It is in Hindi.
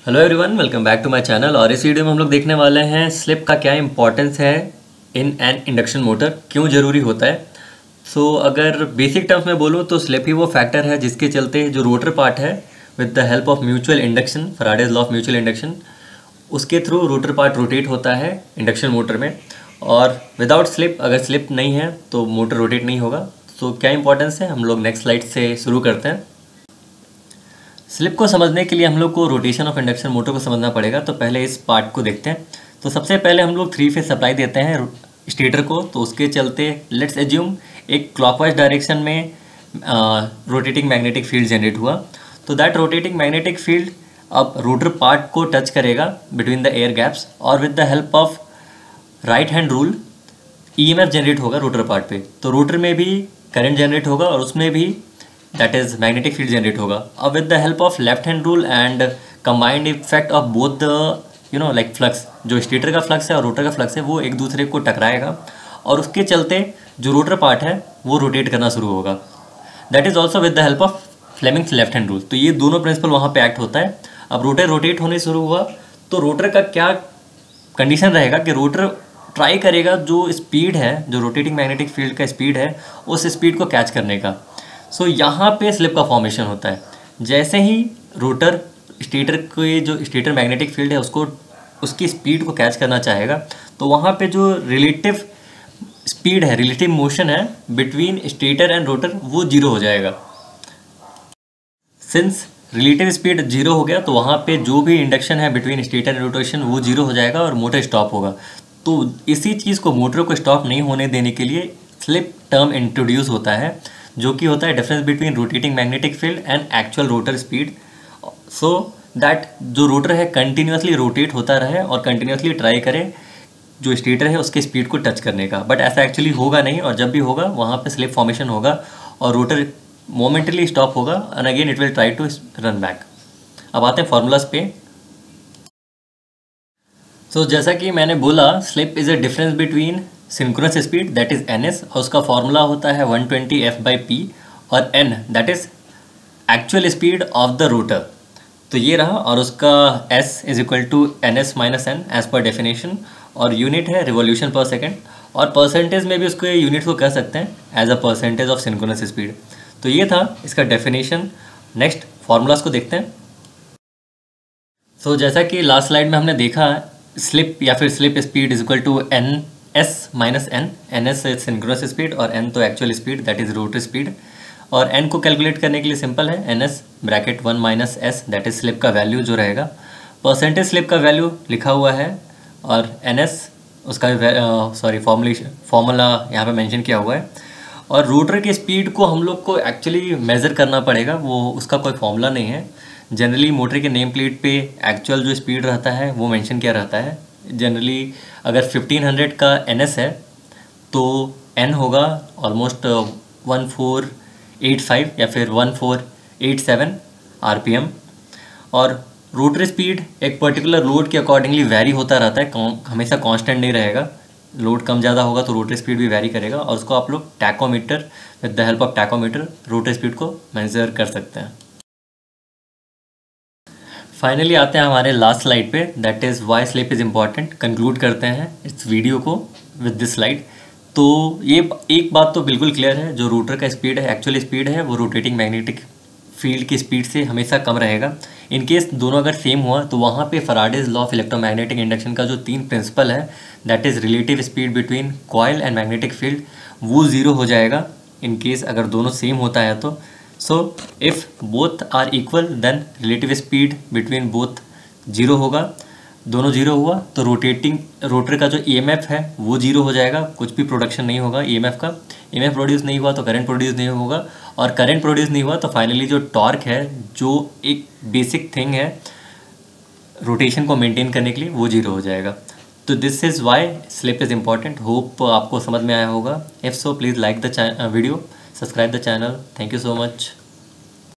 Hello everyone, welcome back to my channel. और इस वीडियो में हम लोग देखने वाले हैं स्लिप का क्या इंपॉर्टेंस है इन एन इंडक्शन मोटर, क्यों ज़रूरी होता है। अगर बेसिक टर्म्स में बोलूँ तो स्लिप ही वो फैक्टर है जिसके चलते जो रोटर पार्ट है with the help of mutual induction, Faraday's law of mutual induction, उसके थ्रू रोटर पार्ट रोटेट होता है इंडक्शन मोटर में। और विदाउट स्लिप, अगर स्लिप नहीं है तो मोटर रोटेट नहीं होगा। क्या इंपॉर्टेंस है, हम लोग नेक्स्ट स्लाइड से शुरू करते हैं। स्लिप को समझने के लिए हम लोग को रोटेशन ऑफ इंडक्शन मोटर को समझना पड़ेगा। तो पहले इस पार्ट को देखते हैं। तो सबसे पहले हम लोग 3 फेज सप्लाई देते हैं स्टेटर को। तो उसके चलते लेट्स एज्यूम एक क्लॉकवाइज डायरेक्शन में रोटेटिंग मैग्नेटिक फील्ड जनरेट हुआ। तो दैट रोटेटिंग मैग्नेटिक फील्ड अब रोटर पार्ट को टच करेगा बिटवीन द एयर गैप्स, और with the help of right hand rule EMF generate होगा रोटर पार्ट पे। तो रोटर में भी करंट जनरेट होगा और उसमें भी that is magnetic field generate होगा। अब with the help of left hand rule and combined effect of both the like flux, जो स्टेटर का फ्लक्स है और रोटर का फ्लक्स है वो एक दूसरे को टकराएगा, और उसके चलते जो रोटर पार्ट है वो रोटेट करना शुरू होगा। That is also with the help of Fleming's left hand rule. तो ये दोनों प्रिंसिपल वहाँ पे एक्ट होता है। अब रोटर रोटेट होने शुरू हुआ तो रोटर का क्या कंडीशन रहेगा कि रोटर ट्राई करेगा जो स्पीड है, जो रोटेटिंग मैग्नेटिक फील्ड का स्पीड है, उस स्पीड को कैच करने का। यहाँ पे स्लिप का फॉर्मेशन होता है। जैसे ही रोटर स्टेटर के जो स्टेटर मैग्नेटिक फील्ड है उसको, उसकी स्पीड को कैच करना चाहेगा, तो वहाँ पे जो रिलेटिव स्पीड है, रिलेटिव मोशन है बिटवीन स्टेटर एंड रोटर, वो जीरो हो जाएगा। सिंस रिलेटिव स्पीड जीरो हो गया तो वहाँ पे जो भी इंडक्शन है बिटवीन स्टेटर एंड रोटेशन वो जीरो हो जाएगा और मोटर स्टॉप होगा। तो इसी चीज़ को, मोटर को स्टॉप नहीं होने देने के लिए स्लिप टर्म इंट्रोड्यूस होता है, जो कि होता है difference between rotating magnetic field and actual rotor speed. So that जो रोटर है कंटिन्यूसली रोटेट होता रहे और कंटिन्यूसली ट्राई करे जो स्टेटर है उसके स्पीड को टच करने का। बट ऐसा एक्चुअली होगा नहीं, और जब भी होगा वहाँ पे स्लिप फॉर्मेशन होगा और रोटर मोमेंटली स्टॉप होगा and again it will try to run back. अब आते हैं फॉर्मूलाज पे। जैसा कि मैंने बोला, slip is a difference between synchronous speed that is ns, और उसका फॉर्मूला होता है 120 f/p, और n that is actual speed of the rotor. तो ये रहा, और उसका s is equal to ns minus n as per definition, और यूनिट है रिवॉल्यूशन पर सेकेंड, और परसेंटेज में भी उसको यूनिट को कह सकते हैं as a percentage of synchronous speed. तो ये था इसका डेफिनेशन। नेक्स्ट फॉर्मूलाज को देखते हैं। जैसा कि लास्ट स्लाइड में हमने देखा, स्लिप या फिर slip speed is equal to ns minus n। ns is synchronous speed और n तो actual speed that is rotor speed. और n को कैलकुलेट करने के लिए सिंपल है, ns bracket 1 minus s that is slip का वैल्यू जो रहेगा। परसेंटेज स्लिप का वैल्यू लिखा हुआ है, और ns उसका फॉर्मूला यहाँ पे मेंशन किया हुआ है। और रोटर की स्पीड को हम लोग को एक्चुअली मेज़र करना पड़ेगा, वो उसका कोई फॉर्मूला नहीं है। जनरली मोटर के नेम प्लेट पे एक्चुअल जो स्पीड रहता है वो मेंशन किया रहता है। जनरली अगर 1500 का ns है तो n होगा ऑलमोस्ट 1485 या फिर 1487 RPM। और रोटर स्पीड एक पर्टिकुलर लोड के अकॉर्डिंगली वेरी होता रहता है, हमेशा कांस्टेंट नहीं रहेगा। लोड कम ज़्यादा होगा तो रोटर स्पीड भी वेरी करेगा, और उसको आप लोग tachometer, with the help of tachometer rotor speed को मेजर कर सकते हैं। फाइनली आते हैं हमारे लास्ट स्लाइड पे, that is why slip is important. Conclude करते हैं इस वीडियो को विद दिस स्लाइड। तो ये एक बात तो बिल्कुल क्लियर है, जो रोटर का स्पीड है, एक्चुअल स्पीड है, वो रोटेटिंग मैग्नेटिक फील्ड की स्पीड से हमेशा कम रहेगा। इन केस दोनों अगर सेम हुआ तो वहाँ पे Faraday's law of electromagnetic induction का जो 3 प्रिंसिपल है, that is relative speed between coil and magnetic field, वो ज़ीरो हो जाएगा इन केस अगर दोनों सेम होता है तो। If both are equal then relative speed between both zero होगा। दोनों जीरो हुआ तो रोटर का जो EMF है वो जीरो हो जाएगा, कुछ भी प्रोडक्शन नहीं होगा EMF का। EMF प्रोड्यूस नहीं हुआ तो करंट प्रोड्यूस नहीं होगा, और करंट प्रोड्यूस नहीं हुआ तो फाइनली जो टॉर्क है, जो एक बेसिक थिंग है रोटेशन को मेंटेन करने के लिए, वो जीरो हो जाएगा। तो this is why slip is important. Hope आपको समझ में आया होगा। If so please like the video, subscribe the channel. Thank you so much.